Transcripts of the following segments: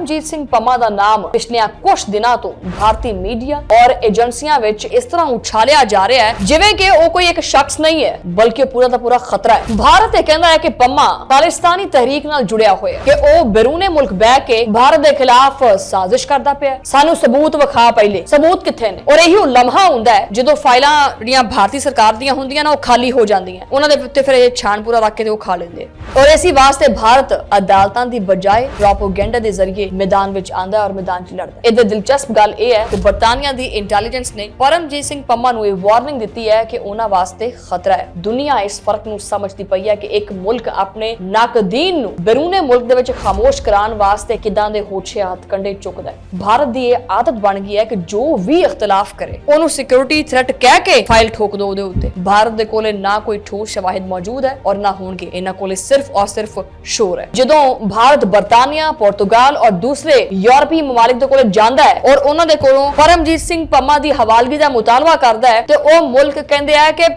परमजीत सिंह पम्मा ਦਾ ਨਾਮ ਪਿਛਲੇ ਕੁਝ ਦਿਨਾਂ ਤੋਂ ਭਾਰਤੀ ਮੀਡੀਆ ਔਰ ਏਜੰਸੀਆਂ ਵਿੱਚ ਇਸ ਤਰ੍ਹਾਂ ਉਛਾਲਿਆ ਜਾ ਰਿਹਾ ਹੈ ਜਿਵੇਂ ਕਿ ਉਹ ਕੋਈ ਇੱਕ ਸ਼ਖਸ ਨਹੀਂ ਹੈ ਬਲਕਿ ਪੂਰਾ ਦਾ ਪੂਰਾ ਖਤਰਾ ਹੈ। ਭਾਰਤ ਇਹ ਕਹਿੰਦਾ ਹੈ ਕਿ ਪम्मा ਖਾਲਿਸਤਾਨੀ ਤਹਿਰੀਕ ਨਾਲ ਜੁੜਿਆ ਹੋਇਆ ਹੈ ਕਿ ਉਹ ਬਰੂਨੇ ਮੁਲਕ ਬਹਿ ਕੇ ਭਾਰਤ ਦੇ ਖਿਲਾਫ ਸਾਜ਼ਿਸ਼ ਕਰਦਾ ਪਿਆ। ਸਾਨੂੰ ਸਬੂਤ ਵਿਖਾ ਪਹਿਲੇ, ਸਬੂਤ ਕਿੱਥੇ ਨੇ? ਔਰ ਇਹੀ ਉਹ ਲਮਹਾ ਹੁੰਦਾ ਹੈ ਜਦੋਂ ਫਾਈਲਾਂ ਜਿਹੜੀਆਂ ਭਾਰਤੀ ਸਰਕਾਰ ਦੀਆਂ ਹੁੰਦੀਆਂ ਨਾ ਉਹ ਖਾਲੀ ਹੋ ਜਾਂਦੀਆਂ, ਉਹਨਾਂ ਦੇ ਉੱਤੇ ਫਿਰ ਇਹ ਛਾਣ ਪੂਰਾ ਰੱਖ ਕੇ ਤੇ ਉਹ ਖਾ ਲੈਂਦੇ। ਔਰ ਇਸੇ ਵਾਸਤੇ ਭਾਰਤ ਅਦਾਲਤਾਂ ਦੀ ਬਜਾਏ ਪ੍ਰੋਪੇਗੈਂਡਾ ਦੇ ਜ਼ਰੀਏ ਮੈਦਾਨ ਵਿੱਚ ਆਂਦਾ ਔਰ ਮੈਦਾਨ 'ਚ ਲੜਦਾ। ਇਹਦੇ ਦਿਲਚਸਪ ਗੱਲ ਇਹ ਹੈ ਕਿ ਬਰਤਾਨੀਆ ਦੀ ਇੰਟੈਲੀਜੈਂਸ ਨੇ ਪਰਮਜੀਤ ਸਿੰਘ ਪम्मा ਨੂੰ ਇਹ ਵਾਰਨਿੰਗ ਦਿੱਤੀ ਹੈ ਕਿ ਉਹਨਾਂ ਵਾਸਤੇ ਖਤਰਾ ਹੈ। ਦੁਨੀਆ ਇਸ ਫਰਕ ਨੂੰ ਸਮਝਦੀ ਪਈ ਹੈ ਕਿ ਇੱਕ ਮੁਲਕ ਆਪਣੇ ਨਾਕਦੀਨ ਨੂੰ ਬਰੂਨੇ ਮੁਲਕ ਦੇ ਵਿੱਚ ਖਾਮੋਸ਼ ਕਰਾਉਣ ਵਾਸਤੇ ਕਿਦਾਂ ਦੇ ਹੋਛੇ ਹੱਥ ਕੰਡੇ ਚੁੱਕਦਾ ਹੈ। ਭਾਰਤ ਦੀ ਇਹ ਆਦਤ ਬਣ ਗਈ ਹੈ ਕਿ ਜੋ ਵੀ ਇਖਤਲਾਫ ਕਰੇ ਉਹਨੂੰ ਸਿਕਿਉਰਿਟੀ ਥ੍ਰੈਟ ਕਹਿ ਕੇ ਫਾਈਲ ਠੋਕ ਦੋ ਉਹਦੇ ਉੱਤੇ। ਭਾਰਤ ਦੇ ਕੋਲੇ ਨਾ ਕੋਈ ਠੋਸ ਸ਼ਵਾਹਿਦ ਮੌਜੂਦ ਹੈ ਔਰ ਨਾ ਹੋਣਗੇ। ਇਹਨਾਂ ਕੋਲੇ ਸਿਰਫ ਔਰ ਸਿਰਫ ਸ਼ੋਰ ਹੈ। ਜਦੋਂ ਭਾਰਤ ਬਰਤਾਨੀਆ, ਪੁਰਤਗਾਲ ਔਰ ਦੂਸਰੇ ਯੂਰਪੀ ਮਮਾਲਿਕ ਦੇ ਕੋਲੇ ਜਾਂਦਾ ਹੈ ਔਰ ਉਹਨਾਂ ਦੇ ਕੋਲੋਂ ਪਰਮਜੀਤ ਸਿੰਘ ਪम्मा ਦੀ ਹਵਾਲਗੀ ਦਾ ਮੁਤਾਲਬਾ ਕਰਦਾ ਹੈ ਤੇ ਉਹ ਮੁਲਕ ਕਹਿੰਦੇ ਆ ਕਿ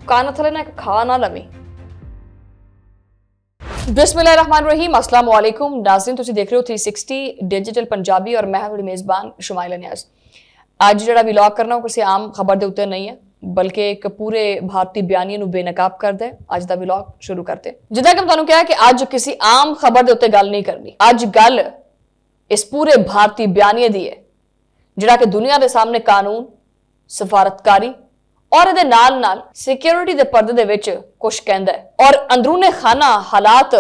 ਕਾਨ ਥਲੇ ਨਾ ਖਾ ਨਾ ਲਵੀ। बिस्मिल्लाहिर्रहमानिर्रहीम, अस्सलाम वालेकुम नाज़रीन, तुसीं देख रहे हो 360 डिजिटल पंजाबी और मैं हां मेज़बान शुमाइल नियाज़। अज जिहड़ा व्लॉग करना वो किसी आम खबर दे उत्ते नहीं है बल्कि एक पूरे भारतीय बयानीए नूं बेनकाब करदा है। अज दा व्लॉग शुरू करते जिद्दां कि मैं तुहानूं कहा कि अज किसी आम खबर दे उत्ते गल नहीं करनी। अज गल इस पूरे भारतीय बयानीए दी है जिहड़ा कि दुनिया दे सामने कानून, सफारतकारी और ਇਹਦੇ ਨਾਲ ਸਿਕਿਉਰਿਟੀ ਦੇ ਪਰਦੇ ਦੇ ਵਿੱਚ ਕੁਝ ਕਹਿੰਦਾ ਹੈ ਔਰ ਅੰਦਰੂਨੇ ਖਾਨਾ ਹਾਲਾਤ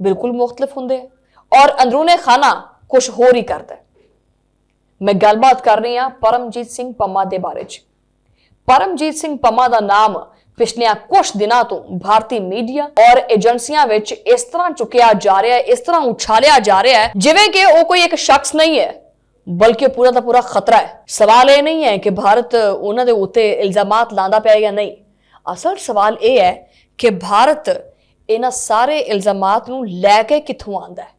ਬਿਲਕੁਲ ਮੁxtਲਿਫ ਹੁੰਦੇ ਆ ਔਰ ਅੰਦਰੂਨੇ ਖਾਨਾ ਕੁਝ ਹੋਰ ਹੀ ਕਰਦਾ ਹੈ। ਮੈਂ ਗੱਲਬਾਤ ਕਰ ਰਹੀ ਹਾਂ ਪਰਮਜੀਤ ਸਿੰਘ ਪम्मा ਦੇ ਬਾਰੇ ਚ। ਪਰਮਜੀਤ ਸਿੰਘ पम्मा ਦਾ ਨਾਮ ਪਿਛਲੇ ਕੁਝ ਦਿਨਾਂ ਤੋਂ ਭਾਰਤੀ ਮੀਡੀਆ ਔਰ ਏਜੰਸੀਆਂ ਵਿੱਚ ਇਸ ਤਰ੍ਹਾਂ ਚੁੱਕਿਆ ਜਾ ਰਿਹਾ ਹੈ, ਇਸ ਤਰ੍ਹਾਂ ਉਛਾਲਿਆ ਜਾ ਰਿਹਾ ਹੈ ਜਿਵੇਂ ਕਿ ਉਹ ਕੋਈ ਇੱਕ ਸ਼ਖਸ ਨਹੀਂ ਹੈ बल्कि पूरा का पूरा खतरा है। सवाल यह नहीं है कि भारत उन्होंने उत्ते इल्जामात लांदा पिया या नहीं। असल सवाल यह है कि भारत इन्हां सारे इल्जामात नूं लैके कित्थों आंदा है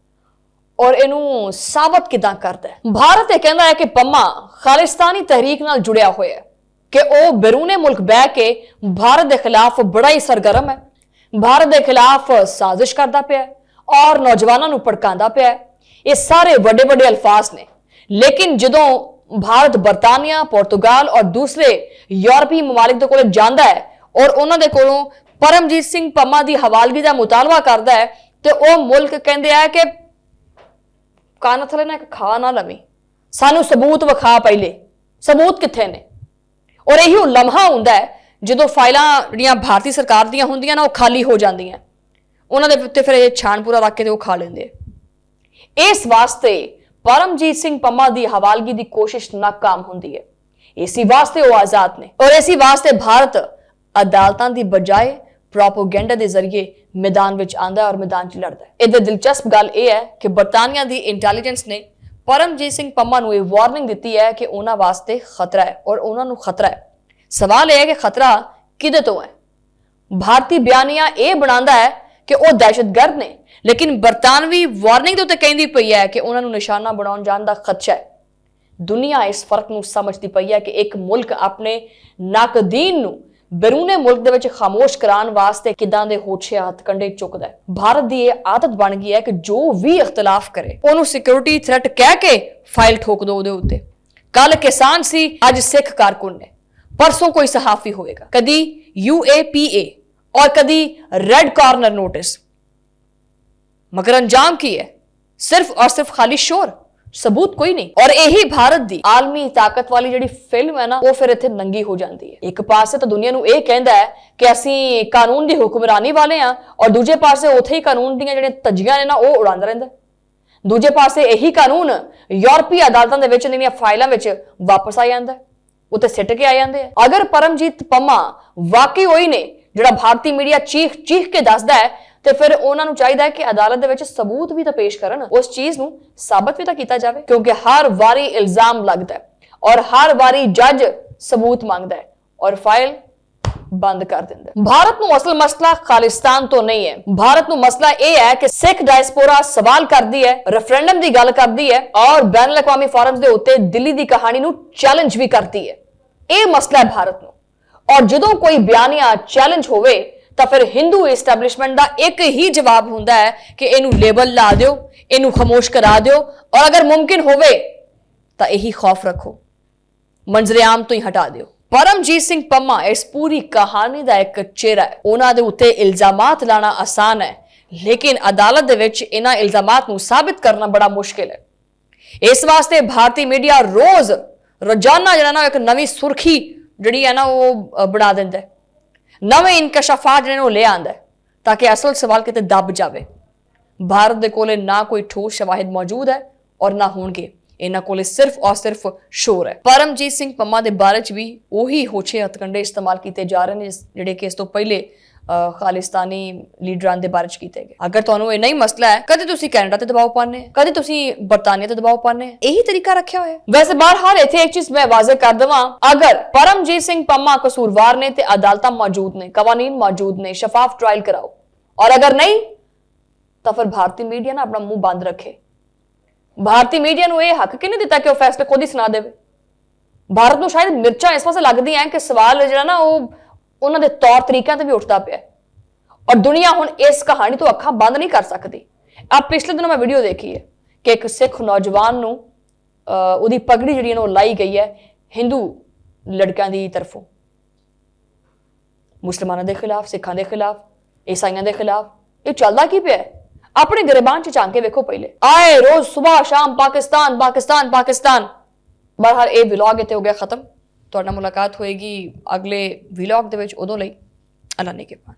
और इनू साबित किदां करदा है। भारत यह कहता है कि पम्मा खालिस्तानी तहरीक नाल जुड़िया होया है कि वह बैरूने मुल्क बह के भारत के खिलाफ बड़ा ही सरगर्म है, भारत के खिलाफ साजिश करदा पिया और नौजवानों नूं भड़कांदा पिया। ये सारे बड़े बड़े अल्फाज ने, लेकिन जदों भारत बरतानिया, पुर्तगाल और दूसरे यूरोपी ममालिक दे कोले जांदा है और उन्हां दे कोलों परमजीत सिंह पम्मा दी हवालगी दा मुतालबा करदा है ते ओह मुल्क कहंदे आ कि कान थले ना खा ना लवी, सानू सबूत विखा पहले, सबूत कित्थे ने? और यही वो लम्हा हुंदा है जदों फाइलां जिहड़ियां भारती सरकार दीयां हुंदियां ना वो खाली हो जांदियां, उन्हां दे उत्ते फिर ये छाण पूरा रख के ते वो खा लैंदे। इस वास्ते परमजीत सिंह पम्मा की हवालगी की कोशिश नाकाम होंदी है। इसी वास्ते वो आजाद ने और इसी वास्ते भारत अदालतां की बजाय प्रोपेगेंडा के जरिए मैदान विच आंदा और मैदान च लड़दा है। इहदे दिलचस्प गल यह है कि बरतानिया की इंटैलीजेंस ने परमजीत सिंह पम्मा नूं यह वार्निंग दी है कि उन्हां वास्ते खतरा है और उन्हां नूं खतरा है। सवाल यह है कि खतरा किहदे तों है? भारतीय बयानिया यह बनांदा है कि वह दहशतगर्द ने, लेकिन बरतानवी वार्निंग तो कहती पई है कि उन्होंने निशाना बनाने जाने का खदशा है। दुनिया इस फर्क को समझती पई है कि एक मुल्क अपने नाकदीन नूं बैरूने मुल्क दे विच खामोश कराने वास्ते किदां दे होछे हथ कंडे चुकदा है। भारत की यह आदत बन गई है कि जो भी इख्तलाफ करे उन्होंने सिक्योरिटी थ्रेट कह के फाइल ठोक दो उहदे उत्ते। कल किसान सी, अज सिख कारकुन ने, परसों कोई सहाफी होएगा, कदी UAPA और कदी रेड कॉर्नर नोटिस, मगर अंजाम की है सिर्फ और सिर्फ खाली शोर, सबूत कोई नहीं। और यही भारत दी आलमी ताकत वाली जिहड़ी फिल्म है ना वो फिर इत्थे नंगी हो जाती है। एक पासे तो दुनिया नूं यह कहंदा है कि असीं कानून दी हुक्मरानी वाले हां और दूजे पासे उत्थे ही कानून दीयां जिहड़ियां तज्जियां ने ना वो उड़ांदा रहिंदा। दूजे पासे यही कानून यूरोपी अदालतां दे विच इन्हां फाइलां विच वापस आ जांदा, उत्ते सिट के आ जांदे। अगर परमजीत पम्मा वाकई होई ने जिहड़ा भारतीय मीडिया चीख के दसदा है ਤੇ ਫਿਰ ਉਹਨਾਂ ਨੂੰ ਚਾਹੀਦਾ ਹੈ ਕਿ ਅਦਾਲਤ ਦੇ ਵਿੱਚ ਸਬੂਤ ਵੀ ਤਾਂ ਪੇਸ਼ ਕਰਨ, ਉਸ ਚੀਜ਼ ਨੂੰ ਸਾਬਤ ਵੀ ਤਾਂ ਕੀਤਾ ਜਾਵੇ ਕਿਉਂਕਿ ਹਰ ਵਾਰੀ ਇਲਜ਼ਾਮ ਲੱਗਦਾ ਹੈ ਔਰ ਹਰ ਵਾਰੀ ਜੱਜ ਸਬੂਤ ਮੰਗਦਾ ਹੈ ਔਰ ਫਾਈਲ ਬੰਦ ਕਰ ਦਿੰਦਾ ਹੈ। भारत ਨੂੰ ਅਸਲ ਮਸਲਾ ਖਾਲਿਸਤਾਨ ਤੋਂ ਨਹੀਂ ਹੈ। भारत ਨੂੰ ਮਸਲਾ ਇਹ ਹੈ ਕਿ ਸਿੱਖ ਡਾਇਸਪੋਰਾ ਸਵਾਲ ਕਰਦੀ ਹੈ, ਰੈਫਰੈਂਡਮ ਦੀ ਗੱਲ ਕਰਦੀ ਹੈ ਔਰ ਬੈਨ ਅਲ-ਅਕਵਾਮੀ ਫੋਰਮਸ ਦੇ ਉੱਤੇ ਦਿੱਲੀ ਦੀ ਕਹਾਣੀ ਨੂੰ ਚੈਲੰਜ ਵੀ ਕਰਦੀ ਹੈ। ਇਹ ਮਸਲਾ ਹੈ ਭਾਰਤ ਨੂੰ। ਔਰ ਜਦੋਂ ਕੋਈ ਬਿਆਨੀਆ ਚੈਲੰਜ ਹੋਵੇ ਤਾਂ ਫਿਰ ਹਿੰਦੂ ਇਸਟੈਬਲਿਸ਼ਮੈਂਟ ਦਾ ਇੱਕ ਹੀ ਜਵਾਬ ਹੁੰਦਾ ਹੈ ਕਿ ਇਹਨੂੰ ਲੇਬਲ ਲਾ ਦਿਓ, ਇਹਨੂੰ ਖਾਮੋਸ਼ ਕਰਾ ਦਿਓ ਔਰ ਅਗਰ ਮੁਮਕਿਨ ਹੋਵੇ ਤਾਂ ਇਹੀ ਖੌਫ ਰੱਖੋ, ਮੰਜ਼ਰ-ਏ-ਆਮ ਤੋਂ ਹੀ ਹਟਾ ਦਿਓ। ਪਰਮਜੀਤ ਸਿੰਘ ਪੰਮਾ ਇਸ ਪੂਰੀ ਕਹਾਣੀ ਦਾ ਇੱਕ ਚਿਹਰਾ ਹੈ। ਉਹਨਾਂ ਦੇ ਉੱਤੇ ਇਲਜ਼ਾਮਾਤ ਲਾਣਾ ਆਸਾਨ ਹੈ, ਲੇਕਿਨ ਅਦਾਲਤ ਦੇ ਵਿੱਚ ਇਹਨਾਂ ਇਲਜ਼ਾਮਾਤ ਨੂੰ ਸਾਬਿਤ ਕਰਨਾ ਬੜਾ ਮੁਸ਼ਕਿਲ ਹੈ। ਇਸ ਵਾਸਤੇ ਭਾਰਤੀ ਮੀਡੀਆ ਰੋਜ਼ਾਨਾ ਜਿਹੜਾ ਨਾ ਇੱਕ ਨਵੀਂ ਸੁਰਖੀ ਜਿਹੜੀ ਹੈ ਨਾ ਉਹ ਬਣਾ ਦਿੰਦਾ ਹੈ, ਨਵੇਂ ਇਨਕਸ਼ਾਫਾਤ ਜਿਹੜੇ ਨੂੰ ਲੈ ਆਉਂਦਾ ਹੈ ਤਾਂ ਕਿ ਅਸਲ ਸਵਾਲ ਕਿਤੇ ਦੱਬ ਜਾਵੇ। ਭਾਰਤ ਦੇ ਕੋਲੇ ਨਾ ਕੋਈ ਠੋਸ ਸ਼ਵਾਹਿਦ ਮੌਜੂਦ ਹੈ ਔਰ ਨਾ ਹੋਣਗੇ। ਇਹਨਾਂ ਕੋਲੇ ਸਿਰਫ ਔਰ ਸਿਰਫ ਸ਼ੋਰ ਹੈ। ਪਰਮਜੀਤ ਸਿੰਘ ਪੰਮਾ ਦੇ ਬਾਰੇ ਚ ਵੀ ਉਹੀ ਹੋਛੇ ਹਥਕੰਡੇ ਇਸਤੇਮਾਲ ਕੀਤੇ ਜਾ ਰਹੇ ਨੇ ਜਿਹੜੇ ਕਿ ਇਸ ਤੋਂ ਪਹਿਲੇ ਖਾਲਿਸਤਾਨੀ ਲੀਡਰਾਂ ਦੇ ਬਾਰੇ ਚ ਕੀਤੇ ਗਏ। ਅਗਰ ਤੁਹਾਨੂੰ ਇਹ ਨਹੀਂ ਮਸਲਾ ਹੈ, ਕਦੇ ਤੁਸੀਂ ਕੈਨੇਡਾ ਤੇ ਦਬਾਅ ਪਾਉਂਦੇ, ਕਦੇ ਤੁਸੀਂ ਬਰਤਾਨੀਆ ਤੇ ਦਬਾਅ ਪਾਉਂਦੇ, ਇਹੀ ਤਰੀਕਾ ਰੱਖਿਆ ਹੋਇਆ। ਵੈਸੇ ਬਹਰਹਾਲ ਇੱਥੇ ਇੱਕ ਚੀਜ਼ ਮੈਂ ਵਾਜ਼ਿਹ ਕਰ ਦੇਵਾਂ, ਅਗਰ ਪਰਮਜੀਤ ਸਿੰਘ ਪੰਮਾ ਕਸੂਰਵਾਰ ਨੇ ਤੇ ਅਦਾਲਤਾਂ ਮੌਜੂਦ ਨੇ, ਕਵਾਨੀਨ ਮੌਜੂਦ ਨੇ, ਸ਼ਫਾਫ ਟ੍ਰਾਇਲ ਕਰਾਓ, ਔਰ ਅਗਰ ਨਹੀਂ ਤਾਂ ਫਿਰ ਭਾਰਤੀ ਮੀਡੀਆ ਨਾ ਆਪਣਾ ਮੂੰਹ ਬੰਦ ਰੱਖੇ। ਭਾਰਤੀ ਮੀਡੀਆ ਨੂੰ ਇਹ ਹੱਕ ਕਿਹਨੇ ਦਿੱਤਾ ਕਿ ਉਹ ਫੈਸਲੇ ਖੁਦ ਹੀ ਸੁਣਾ ਦੇਵੇ? ਭਾਰਤ ਨੂੰ ਸ਼ਾਇਦ ਮਿਰਚਾਂ ਇਸ ਪਾਸੇ ਲੱਗਦੀਆਂ ਕਿ ਸਵਾਲ ਜਿਹੜਾ ਨਾ ਉਹ ਉਹਨਾਂ ਦੇ ਤੌਰ ਤਰੀਕਿਆਂ ਤੇ ਵੀ ਉੱਠਦਾ ਪਿਆ ਔਰ ਦੁਨੀਆ ਹੁਣ ਇਸ ਕਹਾਣੀ ਤੋਂ ਅੱਖਾਂ ਬੰਦ ਨਹੀਂ ਕਰ ਸਕਦੀ। ਆਪ ਪਿਛਲੇ ਦਿਨੋਂ ਮੈਂ ਵੀਡੀਓ ਦੇਖੀ ਹੈ ਕਿ ਇੱਕ ਸਿੱਖ ਨੌਜਵਾਨ ਨੂੰ ਉਹਦੀ ਪਗੜੀ ਜਿਹੜੀ ਉਹ ਲਾਈ ਗਈ ਹੈ ਹਿੰਦੂ ਲੜਕਿਆਂ ਦੀ ਤਰਫੋਂ, ਮੁਸਲਮਾਨਾਂ ਦੇ ਖਿਲਾਫ, ਸਿੱਖਾਂ ਦੇ ਖਿਲਾਫ, ਈਸਾਈਆਂ ਦੇ ਖਿਲਾਫ। ਇਹ ਚੱਲਦਾ ਕੀ ਪਿਆ? ਆਪਣੇ ਗਰੇਬਾਨ ਚ ਝਾਂਕ ਕੇ ਵੇਖੋ ਪਹਿਲੇ। ਆਏ ਰੋਜ਼ ਸੁਬਾਹ ਸ਼ਾਮ ਪਾਕਿਸਤਾਨ ਪਾਕਿਸਤਾਨ ਪਾਕਿਸਤਾਨ। ਬਹਰਹਾਲ ਇਹ ਵਲੌਗ ਇੱਥੇ ਹੋ ਗਿਆ ਖਤਮ। ਤੁਹਾਡੇ ਨਾਲ ਮੁਲਾਕਾਤ ਹੋਏਗੀ ਅਗਲੇ ਵਲੌਗ ਦੇ ਵਿੱਚ, ਉਦੋਂ ਲਈ ਅੱਲਾ ਨੇ ਕਿਰਪਾ।